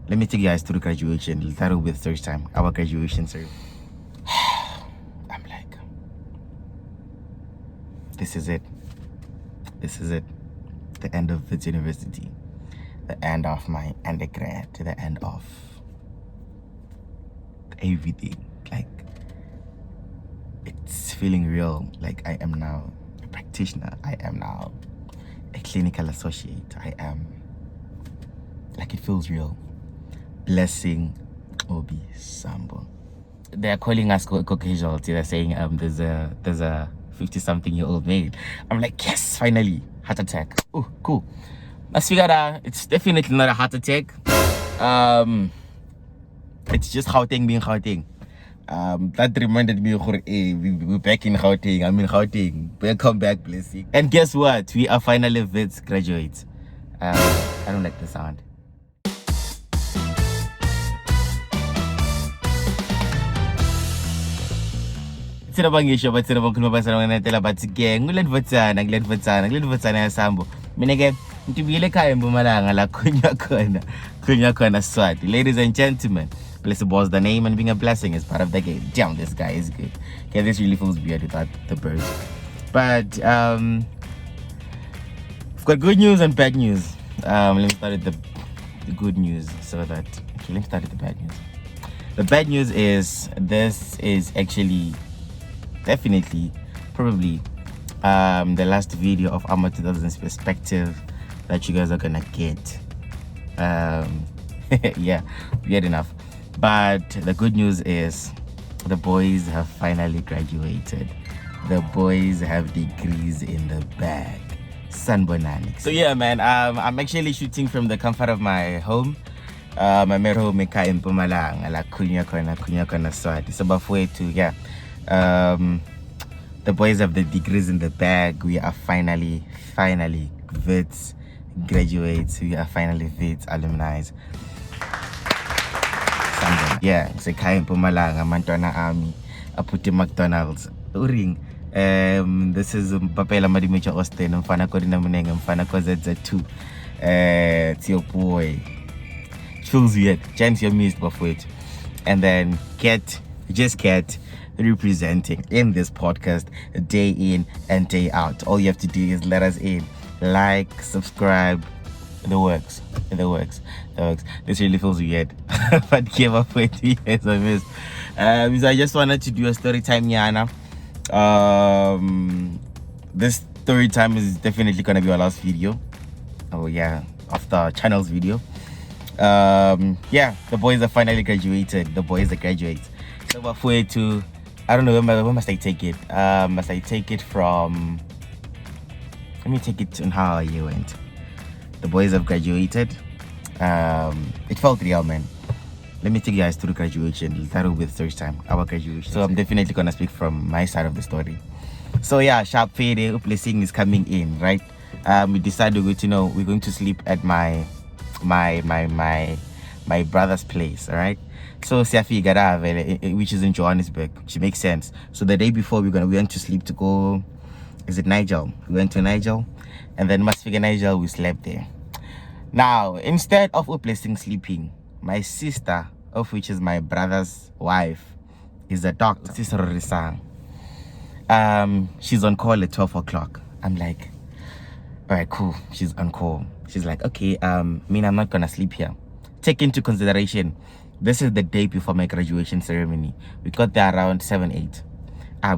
Let me take you guys through graduation. We'll start with search time. Our graduation ceremony. I'm like, this is it. This is it. The end of Wits University. The end of my undergrad. The end of everything. Like, it's feeling real. Like, I am now a practitioner. I am now a clinical associate. I am, like, it feels real. Blessing Obi Sambo. They're calling us casualty. They're saying there's a 50-something-year-old male. I'm like, yes, finally, heart attack. Oh, cool. Let's figure out. It's definitely not a heart attack. It's just Gauteng being Gauteng. That reminded me of, hey, we're back in Gauteng. I'm in Gauteng. Welcome back, Blessing. And guess what? We are finally Wits graduates. I don't like the sound. Sinabangishwa bathi nabakhuluma basana ngenetela bathi ke ngilendvotsana yasambo mina ke ngitibuyele ekhaya eMpumalanga la khunya khona Swati. Ladies and gentlemen, Blessed was the name, and being a blessing is part of the game. Damn, this guy is good. Okay, this really feels weird without the birds. But we've got good news and bad news. Let me start with the good news so that let me start with the bad news. The bad news is this is actually definitely probably the last video of our 2000's perspective that you guys are gonna get. Yeah, weird enough. But the good news is the boys have finally graduated. The boys have degrees in the bag. Sanbonani. So yeah, man, I'm actually shooting from the comfort of my home. My made home in Mpumalanga, like kunya kona Swati. So before to yeah. The boys have the degrees in the bag. We are finally Wits graduates. We are finally Wits alumni. Yeah, it's a kind Mpumalanga, Mantwana Army, I put in McDonald's. Uring. This is Papela Madimecha Austin, and Fana Kodina Muneng, and Fana Kozet2. It's your boy. Feels weird. Chance you missed before it. And then Cat representing in this podcast day in and day out. All you have to do is let us in, like, subscribe, the works. This really feels weird, but give up for 2 years I missed. So I just wanted to do a story time, Yana. This story time is definitely gonna be our last video. Oh yeah, after channel's video. Yeah, the boys are finally graduated. The boys are graduates. So before to, I don't know, where must I take it? Must I take it from, let me take it on how our year went. The boys have graduated. It felt real, man. Let me take you guys through graduation. We'll start with search time, our graduation. So I'm definitely gonna speak from my side of the story. So yeah, sharp fade, blessing is coming in, right? We decided we're going to sleep at my brother's place, all right? So Siafi Garave, which is in Johannesburg, which makes sense. So the day before we went to sleep to go, is it Nigel? We went to Nigel, and then must figure Nigel, we slept there. Now, instead of blessing sleeping, my sister, of which is my brother's wife, is a doctor. Sister Risang. She's on call at 12 o'clock. I'm like, all right, cool. She's on call. She's like, okay, I'm not gonna sleep here. Take into consideration, this is the day before my graduation ceremony. We got there around 7, 8.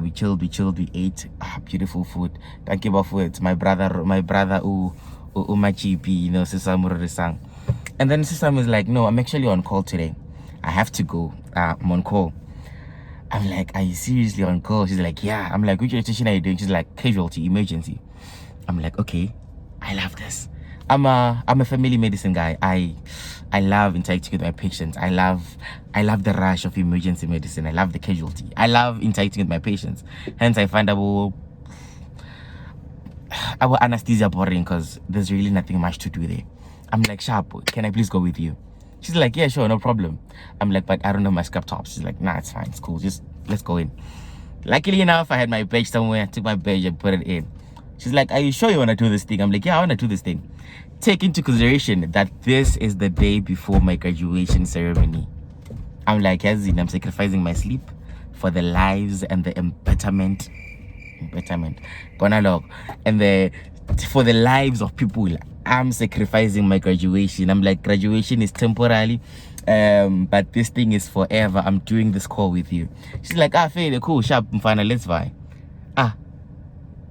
We chilled, we ate. Beautiful food. Thank you for it. My brother, Umachipi, Sisam Risang. And then Sisam is like, no, I'm actually on call today. I have to go. I'm on call. I'm like, are you seriously on call? She's like, yeah. I'm like, which station are you doing? She's like, casualty, emergency. I'm like, okay, I love this. I'm a family medicine guy. I love interacting with my patients. I love the rush of emergency medicine. I love the casualty. I love interacting with my patients. Hence, I find our anesthesia boring because there's really nothing much to do there. I'm like, Sharp, can I please go with you? She's like, yeah, sure, no problem. I'm like, but I don't know my scrap tops. She's like, nah, it's fine, it's cool. Just let's go in. Luckily enough, I had my badge somewhere. I took my badge and put it in. She's like, are you sure you want to do this thing? I'm like, yeah, I want to do this thing. take into consideration that this is the day before my graduation ceremony. I'm like, as in, I'm sacrificing my sleep for the lives and the gonna log, and for the lives of people. I'm sacrificing my graduation. I'm like, graduation is temporary, but this thing is forever. I'm doing this call with you. She's like, fair, cool, sharp, fine, let's buy.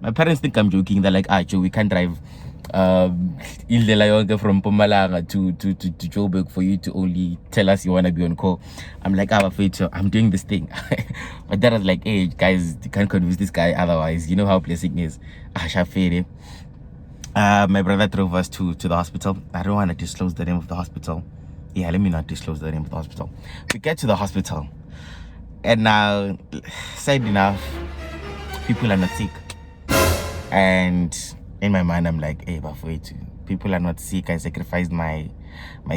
My parents think I'm joking. They're like, Joe, we can't drive Indlela yonke from Pumalanga to Joburg for you to only tell us you want to be on call. I'm like, Faith, I'm doing this thing. My dad was like, hey, guys, you can't convince this guy otherwise. You know how blessing is. Shafere. My brother drove us to the hospital. I don't want to disclose the name of the hospital. Yeah, let me not disclose the name of the hospital. We get to the hospital. And now, sad enough, people are not sick. And in my mind, I'm like, hey, but wait, people are not sick. I sacrificed my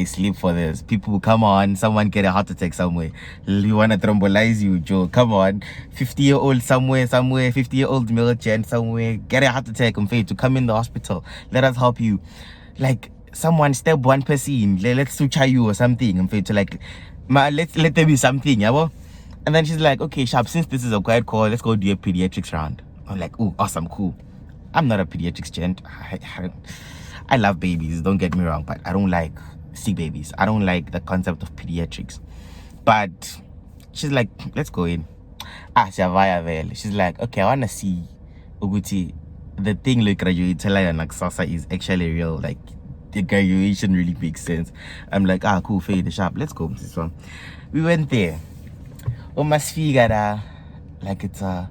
sleep for this. People, come on, someone get a heart attack somewhere. We want to thrombolize you, Joe. Come on, 50-year-old somewhere, 50-year-old male gent somewhere, get a heart attack. I'm to come in the hospital. Let us help you. Like, someone step one person, let's suture you or something. I'm to like, let there be something, yeah. And then she's like, okay, sharp, since this is a quiet call, let's go do a pediatrics round. I'm like, oh, awesome, cool. I'm not a pediatrics gent. I love babies, don't get me wrong, but I don't like sick babies. I don't like the concept of pediatrics. But she's like, let's go in. She's like, okay, I want to see Uguti. The thing like graduate is actually real. Like, the graduation really makes sense. I'm like, cool, fade the sharp. Let's go, this one. We went there. Must figure like it's a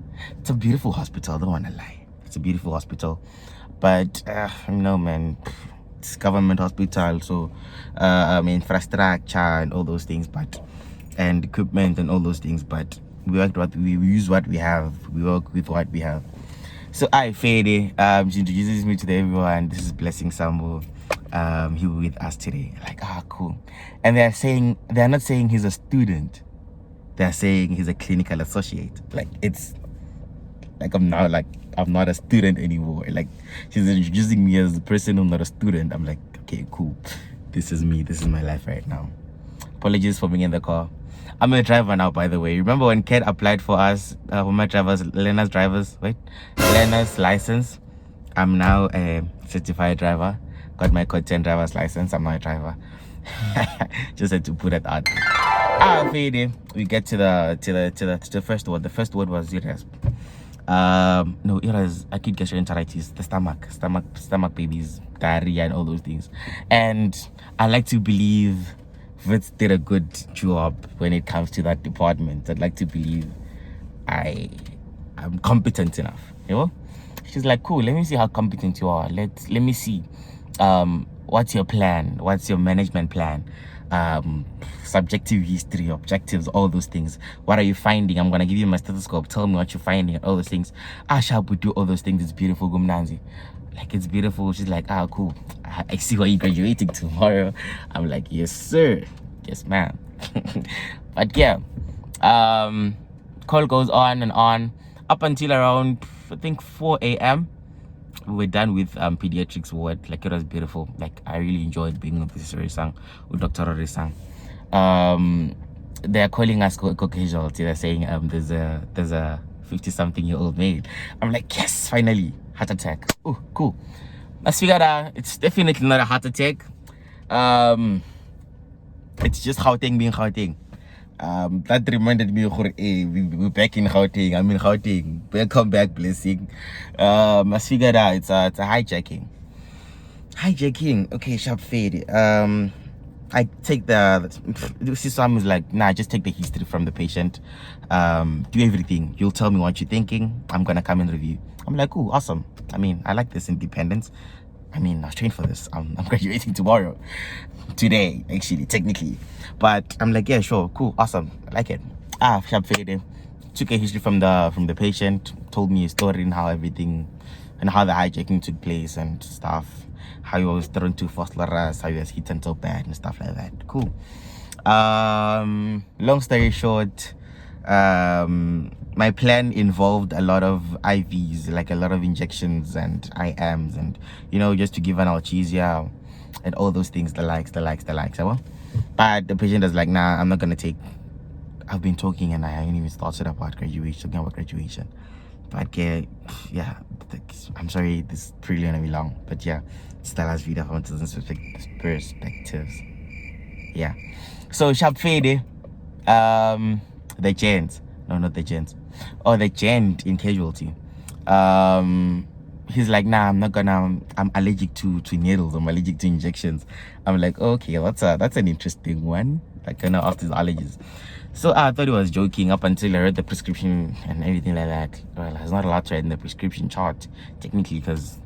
beautiful hospital. I don't want to lie. It's a beautiful hospital, but man, it's government hospital, so infrastructure and all those things, and equipment and all those things, but we use what we have. We work with what we have. So Fede, she introduces me to everyone. This is Blessing Sambo. He was with us today. Like, cool. And they're not saying he's a student. They're saying he's a clinical associate. Like, it's like I'm not a student anymore. Like, she's introducing me as a person who's not a student. I'm like, okay, cool. This is me. This is my life right now. Apologies for being in the car. I'm a driver now, by the way. Remember when Kat applied for us, for my learner's license? I'm now a certified driver. Got my content driver's license. I'm not a driver. Just had to put it out. Fede. We get to the first word. The first word was irasp. No, it was acute gastroenteritis, the stomach babies, diarrhea and all those things. And I like to believe Wits did a good job when it comes to that department. I'd like to believe I'm competent enough, you know. She's like, cool, let me see how competent you are. Let me see what's your plan, what's your management plan, subjective history, objectives, all those things. What are you finding? I'm gonna give you my stethoscope, tell me what you're finding, all those things. Sharp would do all those things. It's beautiful, Gumnanzi. Like, it's beautiful. She's like, cool, I see why you're graduating tomorrow. I'm like, yes sir, yes ma'am. But yeah, call goes on and on up until around, I think, 4 a.m. we were done with pediatrics ward. Like, it was beautiful. Like, I really enjoyed being with this Risang, with Dr. Risang. They're calling us casualty. They're saying there's a 50-something-year-old male. I'm like, yes, finally, heart attack. Oh, cool. Let's figure out. It's definitely not a heart attack. It's just Gauteng being Gauteng. That reminded me of, hey, we're back in Gauteng. I'm in Gauteng. Welcome back, Blessing. Let's figure it out. It's a hijacking. Okay, sharp fade. I take Sisam is like, nah, just take the history from the patient. Do everything. You'll tell me what you're thinking. I'm gonna come and review. I'm like, cool, awesome. I mean, I like this independence. I mean, I was trained for this. I'm graduating tomorrow. Today, actually, technically. But I'm like, yeah, sure, cool, awesome. I like it. Sharp fade. Took a history from the patient, told me a story and how everything, and how the hijacking took place and stuff. How he was thrown to Fosleras, how he was hit so bad and stuff like that. Cool. Long story short, my plan involved a lot of IVs, like a lot of injections and IMs, and just to give an analgesia, and all those things, the likes, well. But the patient is like, nah, I'm not gonna take. I've been talking and I haven't even started about graduation, talking about graduation. But yeah, I'm sorry, this is really gonna be long. But yeah, it's the last video from 2000's perspectives. Yeah. So sharp fade, the gent. No, not the gent. Oh, the gent in casualty. He's like, nah, I'm not gonna. I'm allergic to needles. I'm allergic to injections. I'm like, okay, that's an interesting one. Like, kind of after his allergies. So I thought he was joking up until I read the prescription and everything like that. Well, I was not allowed to write in the prescription chart technically because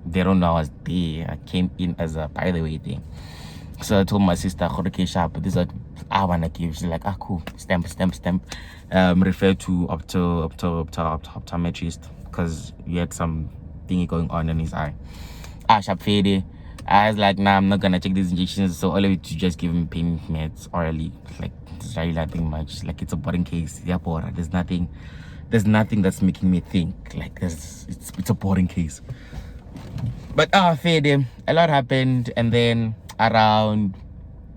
they don't know I was there. I came in as a by the way thing. So I told my sister, okay, sharp, this is what I wanna give. She's like, ah, cool, stamp. Refer to optometrist because he had some thingy going on in his eye. Sharp fade. I was like, nah, I'm not gonna take these injections. So all of it to just give him pain meds orally. Like, it's really nothing much. Like, it's a boring case. Yeah, there's nothing that's making me think. Like, it's a boring case. But fade, a lot happened, and then around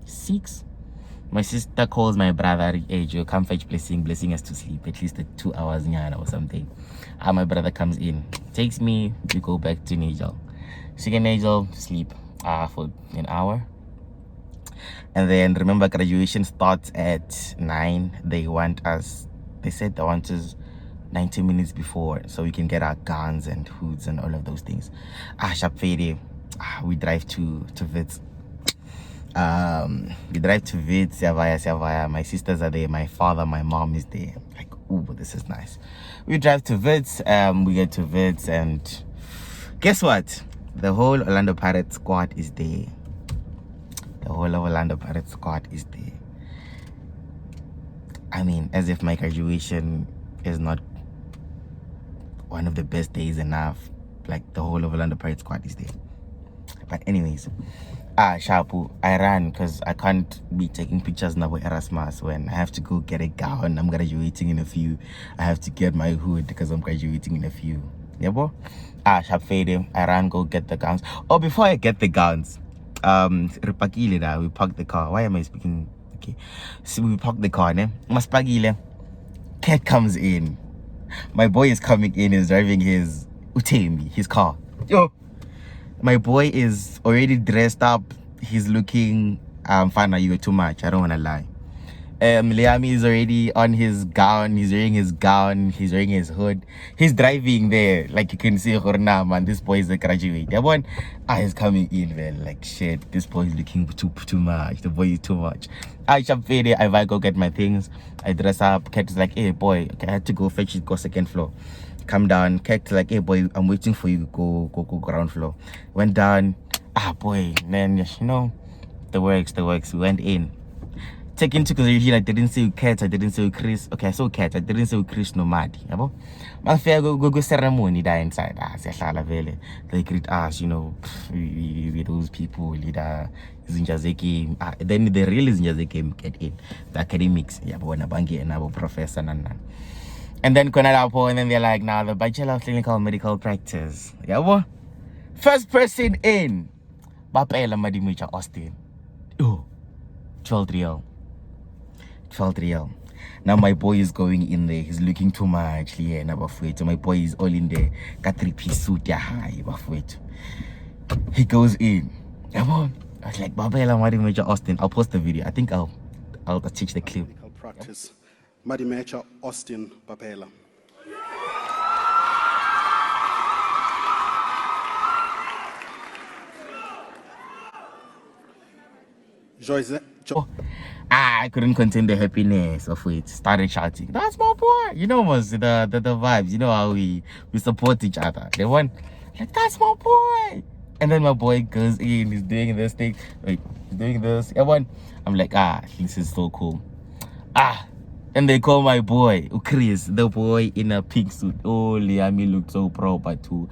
6, my sister calls my brother, hey Joe, come fetch blessing us to sleep at least 2 hours or something. My brother comes in, takes me, we go back to Nigel. Second Nigel, sleep for an hour. And then remember, graduation starts at 9. They said they want us 90 minutes before so we can get our guns and hoods and all of those things. Sharp fade, we drive to Wits. We drive to Wits, Siavaya. My sisters are there, my father, my mom is there. Like, ooh, this is nice. We drive to Wits, we get to Wits, and guess what? The whole Orlando Pirates squad is there. The whole of Orlando Pirates squad is there. I mean, as if my graduation is not one of the best days enough. Like, the whole of Orlando Pirates squad is there. But anyways, Shapu, I ran because I can't be taking pictures now with Erasmus when I have to go get a gown. I'm graduating in a few. I have to get my hood because I'm graduating in a few. Yeah, bro? Sharp fade, I ran, go get the gowns. Oh, before I get the gowns, we parked the car. Why am I speaking? Okay. So we parked the car, ne? Cat comes in. My boy is coming in, is driving his car. Yo, my boy is already dressed up. He's looking fine. You too much. I don't wanna lie. Liami is already on his gown. He's wearing his gown. He's wearing his hood. He's driving there. Like, you can see, man, this boy is a graduate. That one, he's coming in, man. Like, shit, this boy is looking too much. The boy is too much. I go get my things. I dress up. Cat is like, hey, boy, okay, I had to go fetch it, go second floor. Come down. Cat is like, hey, boy, I'm waiting for you. Go ground floor. Went down. Boy, man, you know, the works. We went in. Take into consideration, I didn't say Cat, I didn't say Chris. Okay, I saw Cat, I didn't say Chris no Madi. But go ceremony there inside. They greet us, you know, with those people, leader Zinjazeki. Then the real Zinjazeki get in. The academics, yeah, but when a bangi and a professor and then Konadapo, and then they're like, now the Bachelor of Clinical Medical Practice. Yeah, what? First person in. Bapela Madimucha Austin. Oh, 12 real. Now my boy is going in there. He's looking too much. Yeah, so my boy is all in there. Got 3-piece suit. Yeah, hi. He goes in. I was like, Babela Madimecha Austin. I'll post the video. I think I'll teach the clip. Practice. Madimecha Austin Babela. I couldn't contain the happiness of it. Started shouting, that's my boy. You know, was the vibes. You know how we support each other. The one, like, that's my boy. And then my boy goes in, he's doing this thing. Wait, he's doing this. Everyone, I'm like, this is so cool. And they call my boy, Chris, the boy in a pink suit. Oh, Liami looked so proper too.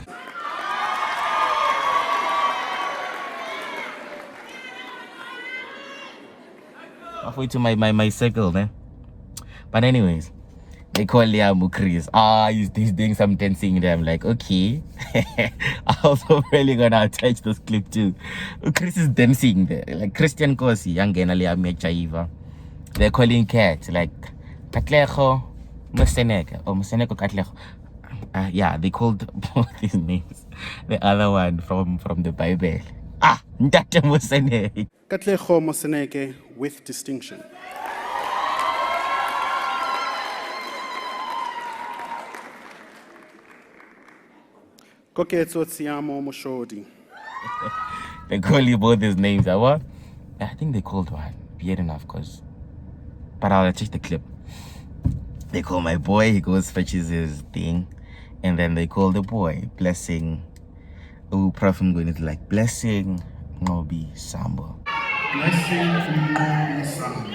Halfway to my circle, man. But anyways, They call Liam Chris. He's doing some dancing there. I'm like, okay. I also really gonna attach this clip too. Chris is dancing there. Like Christian Kosi, young Liam Chaiva. They're calling Cat like Katlejo Museneke or Museneko Katlejo. Yeah, they called both his names. The other one from the Bible. Ndate Museneke. Katlego Moseneke with distinction. Koketso Tsiamo Moshodi. They call you both his names. What? I think they called one. Weird enough, but I'll check the clip. They call my boy, he goes fetches his thing, and then they call the boy blessing. Oh, Prophet going to like blessing Ngobi Sambo. Blessing Ngobi Sambo.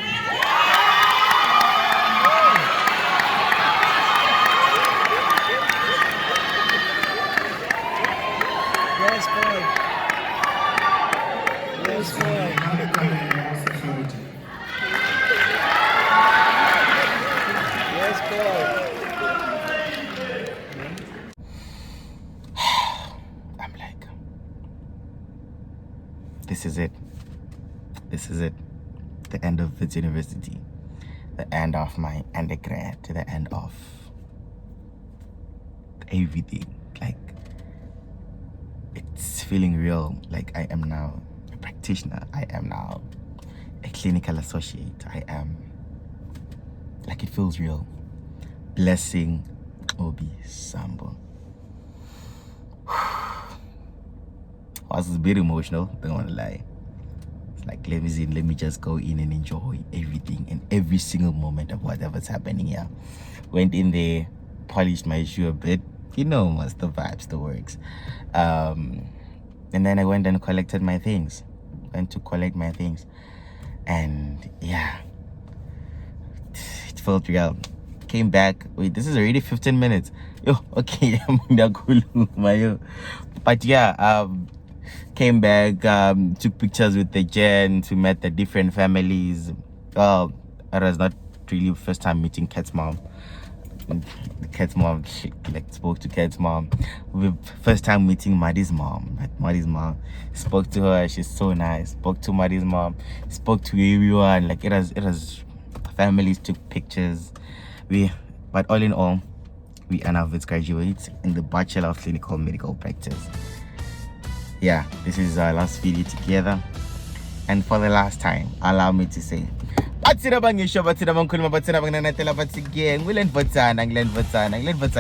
Yes, boy. Yes, boy. Yes, boy. I'm like, this is it. This is it. The end of Wits University. The end of my undergrad. The end of everything. Like, it's feeling real. Like, I am now a practitioner. I am now a clinical associate. I am, like, it feels real. Blessing Obi Sambo. I was a bit emotional, don't want to lie. It's like, let me just go in and enjoy everything and every single moment of whatever's happening here. Went in there, polished my shoe a bit, most the vibes, the works. And then I went and collected my things. Went to collect my things. And yeah, it felt real. Came back. Wait, this is already 15 minutes. Yo, okay. But yeah, came back, took pictures with the gents. We met the different families. Well, it was not really first time meeting Kat's mom. Kat's mom, spoke to Kat's mom. First time meeting Maddie's mom. Maddie's mom, spoke to her. She's so nice. Spoke to Maddie's mom. Spoke to everyone. Like, it was families took pictures. But all in all, we are now Wits graduates in the Bachelor of Clinical Medical Practice. Yeah, this is our last video together. And for the last time, allow me to say, batsina bangisho batsina bangikhuluma batsina banginanatela bathi ke ngilenvotsana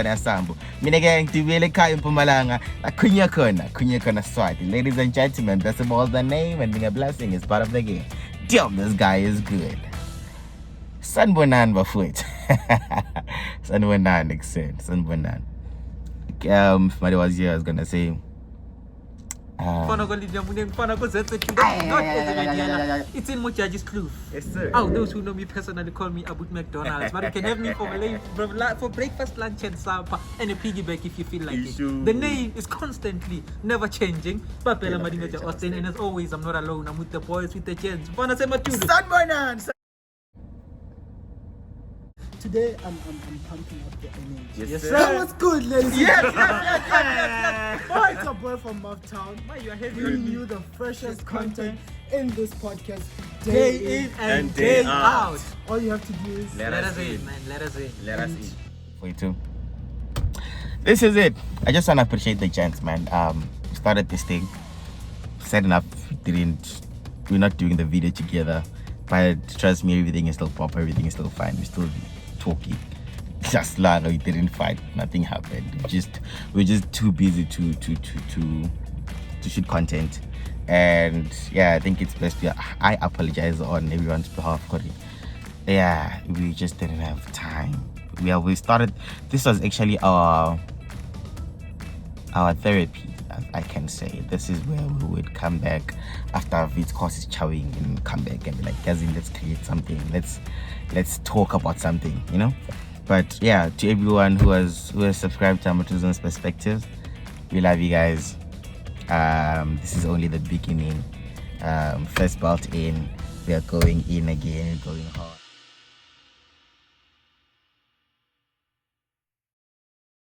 yasambo mina ke ngidibele ekhaya eMpumalanga akhunya khona Swati. Ladies and gentlemen, that's about the name, and being a blessing is part of the game. Damn, this guy is good. Sanbonan bafowethu. Sanbonan accent. Sanbonan. If somebody was here, I was gonna say it's in Mujaji's Kloof. yes, sir. Oh, those who know me personally call me Abut McDonald's, but you can have me for breakfast, lunch, and supper, and a piggyback if you feel like it. The name is constantly never changing. Papela Madimeja Austin, and as always, I'm not alone. I'm with the boys, with the gents. Sanbonan. Today I'm pumping up the energy. Yes, sir. That was good, ladies. Yes. Oh, it's a boy from Mouthtown. You are heavy Bringing on me. you the freshest content in this podcast Day in and day out. All you have to do is Let us in, man. Let us in. Let us eat. For you too. This is it. I just want to appreciate the chance, man. We started this thing. Setting up, we're not doing the video together. But trust me, everything is still pop, everything is still fine. We're still talking. Just like we didn't fight, nothing happened. We're just too busy to shoot content. And yeah, I think it's best. I apologize on everyone's behalf for it. Yeah, we just didn't have time. We started. This was actually our therapy, I can say. This is where we would come back after our Wits course is chowing and come back and be like, guys, let's create something. Let's talk about something, But yeah, to everyone who has subscribed to our 2000's Perspectives, we love you guys. This is only the beginning. First belt in, we are going in again, going hard.